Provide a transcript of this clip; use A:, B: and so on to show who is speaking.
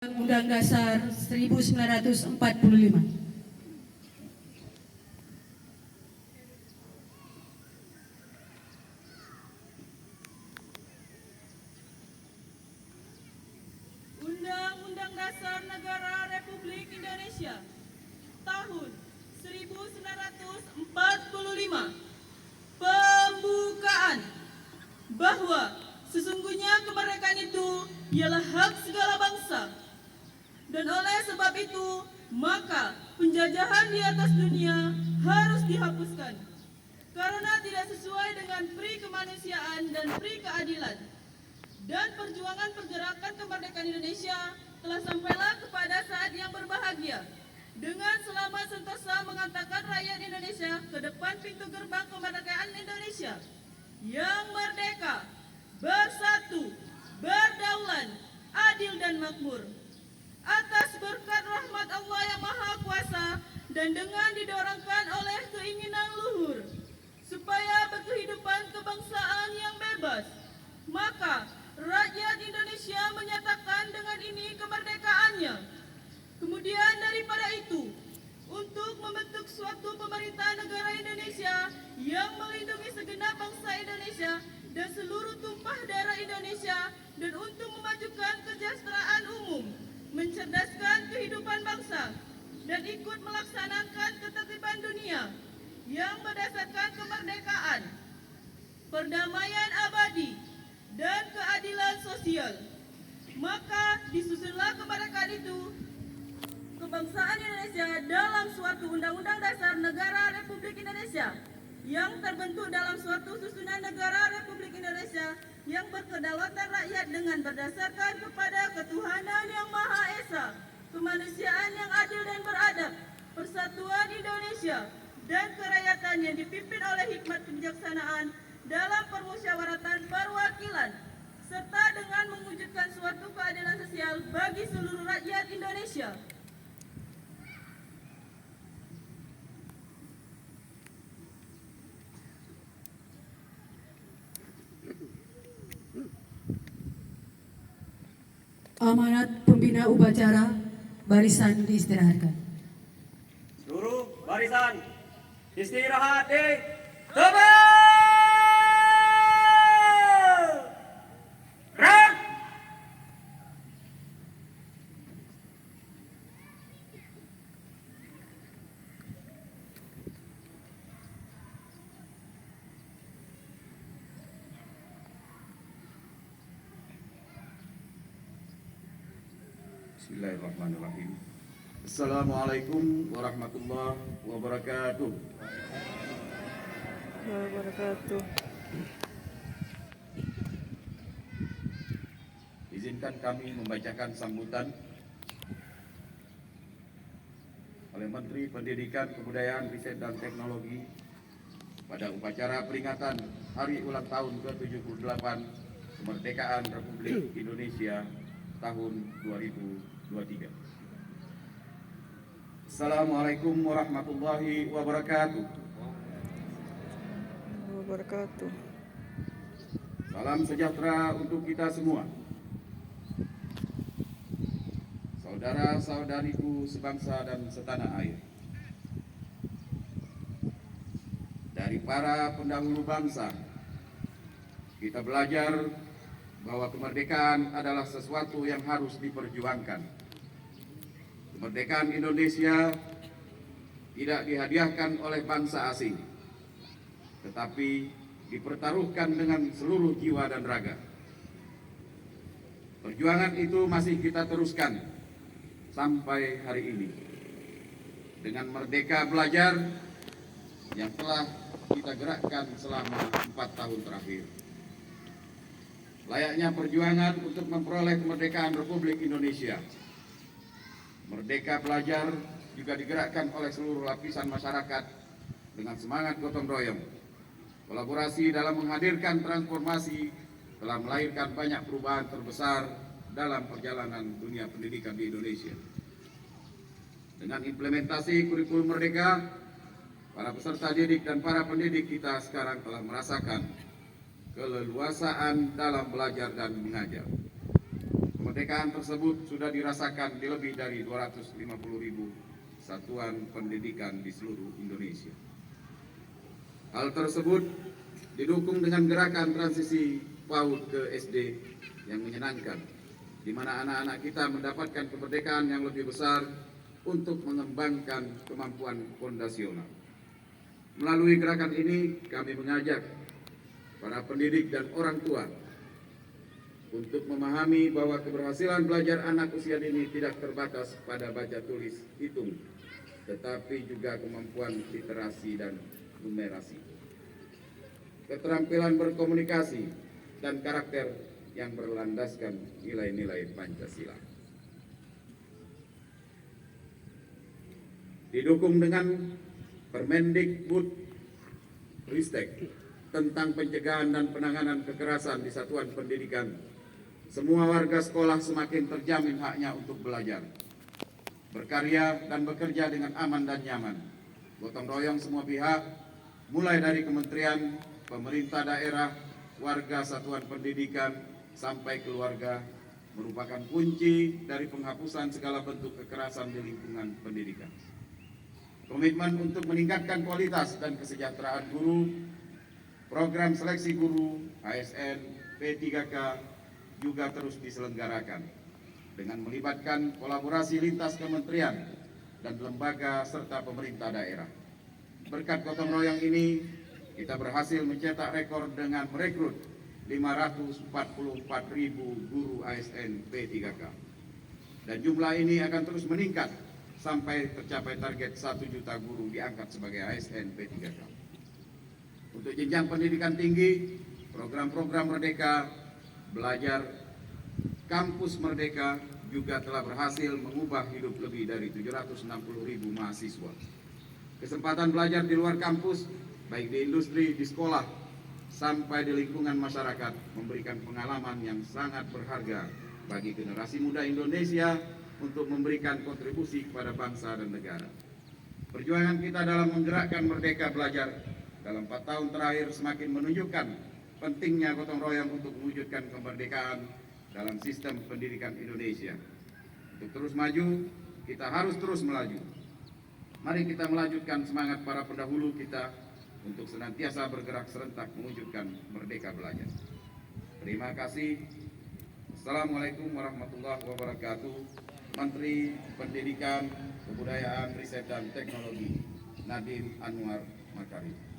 A: Undang-Undang Dasar 1945.
B: Undang-Undang Dasar Negara Republik Indonesia tahun 1945. Pembukaan bahwa sesungguhnya kemerdekaan itu ialah hak segala bangsa, dan oleh sebab itu maka penjajahan di atas dunia harus dihapuskan karena tidak sesuai dengan pri kemanusiaan dan pri keadilan. Dan perjuangan pergerakan kemerdekaan Indonesia telah sampailah kepada saat yang berbahagia dengan selamat sentosa mengantarkan rakyat Indonesia ke depan pintu gerbang kemerdekaan Indonesia yang merdeka, bersatu, berdaulat, adil dan makmur. Atas berkat rahmat Allah yang Maha Kuasa dan dengan didorongkan oleh keinginan luhur supaya berkehidupan kebangsaan yang bebas, maka rakyat Indonesia menyatakan dengan ini kemerdekaannya. Kemudian daripada itu, untuk membentuk suatu pemerintah negara Indonesia yang melindungi segenap bangsa Indonesia dan seluruh tumpah darah Indonesia, dan untuk memajukan kesejahteraan umum, mencerdaskan kehidupan bangsa, dan ikut melaksanakan ketertiban dunia yang berdasarkan kemerdekaan, perdamaian abadi, dan keadilan sosial. Maka disusunlah kemerdekaan itu, kebangsaan Indonesia, dalam suatu Undang-Undang Dasar Negara Republik Indonesia yang terbentuk dalam suatu susunan negara Republik Indonesia yang berkedaulatan rakyat dengan berdasarkan kepada ketuhanan yang Maha Esa, kemanusiaan yang adil dan beradab, persatuan Indonesia, dan kerakyatan yang dipimpin oleh hikmat kebijaksanaan dalam permusyawaratan perwakilan, serta dengan mewujudkan suatu keadilan sosial bagi seluruh rakyat Indonesia.
A: Amanat pembina upacara, barisan diistirahatkan.
C: Seluruh barisan istirahat di tempat. Gerak.
D: Bismillahirrahmanirrahim. Assalamualaikum warahmatullahi wabarakatuh. Izinkan kami membacakan sambutan oleh Menteri Pendidikan, Kebudayaan, Riset dan Teknologi pada upacara peringatan Hari Ulang Tahun ke-78 Kemerdekaan Republik Indonesia tahun 2023. Assalamualaikum warahmatullahi wabarakatuh. Salam sejahtera untuk kita semua. Saudara-saudariku sebangsa dan setanah air. Dari para pendahulu bangsa, kita belajar bahwa kemerdekaan adalah sesuatu yang harus diperjuangkan. Kemerdekaan Indonesia tidak dihadiahkan oleh bangsa asing, tetapi dipertaruhkan dengan seluruh jiwa dan raga. Perjuangan itu masih kita teruskan sampai hari ini dengan Merdeka Belajar yang telah kita gerakkan selama 4 tahun terakhir. Layaknya perjuangan untuk memperoleh kemerdekaan Republik Indonesia, Merdeka Belajar juga digerakkan oleh seluruh lapisan masyarakat dengan semangat gotong royong. Kolaborasi dalam menghadirkan transformasi telah melahirkan banyak perubahan terbesar dalam perjalanan dunia pendidikan di Indonesia. Dengan implementasi kurikulum merdeka, para peserta didik dan para pendidik kita sekarang telah merasakan keleluasaan dalam belajar dan mengajar. Kemerdekaan tersebut sudah dirasakan di lebih dari 250.000 satuan pendidikan di seluruh Indonesia. Hal tersebut didukung dengan gerakan transisi PAUD ke SD yang menyenangkan, di mana anak-anak kita mendapatkan kemerdekaan yang lebih besar untuk mengembangkan kemampuan fondasional. Melalui gerakan ini, kami mengajak para pendidik dan orang tua untuk memahami bahwa keberhasilan belajar anak usia dini tidak terbatas pada baca tulis hitung, tetapi juga kemampuan literasi dan numerasi, keterampilan berkomunikasi, dan karakter yang berlandaskan nilai-nilai Pancasila. Didukung dengan Permendikbud-Ristek tentang pencegahan dan penanganan kekerasan di satuan pendidikan, semua warga sekolah semakin terjamin haknya untuk belajar, berkarya, dan bekerja dengan aman dan nyaman. Gotong royong semua pihak, mulai dari kementerian, pemerintah daerah, warga satuan pendidikan, sampai keluarga, merupakan kunci dari penghapusan segala bentuk kekerasan di lingkungan pendidikan. Komitmen untuk meningkatkan kualitas dan kesejahteraan guru, program seleksi guru, ASN, P3K juga terus diselenggarakan dengan melibatkan kolaborasi lintas kementerian dan lembaga serta pemerintah daerah. Berkat gotong royong ini, kita berhasil mencetak rekor dengan merekrut 544.000 guru ASN P3K. Dan jumlah ini akan terus meningkat sampai tercapai target 1 juta guru diangkat sebagai ASN P3K. Untuk jenjang pendidikan tinggi, program-program Merdeka Belajar Kampus Merdeka juga telah berhasil mengubah hidup lebih dari 760.000 mahasiswa. Kesempatan belajar di luar kampus, baik di industri, di sekolah, sampai di lingkungan masyarakat, memberikan pengalaman yang sangat berharga bagi generasi muda Indonesia untuk memberikan kontribusi kepada bangsa dan negara. Perjuangan kita dalam menggerakkan Merdeka Belajar dalam 4 tahun terakhir semakin menunjukkan pentingnya gotong royong untuk mewujudkan kemerdekaan dalam sistem pendidikan Indonesia. Untuk terus maju, kita harus terus melaju. Mari kita melanjutkan semangat para pendahulu kita untuk senantiasa bergerak serentak mewujudkan Merdeka Belajar. Terima kasih. Assalamualaikum warahmatullahi wabarakatuh. Menteri Pendidikan, Kebudayaan, Riset dan Teknologi Nadiem Anwar Makarim.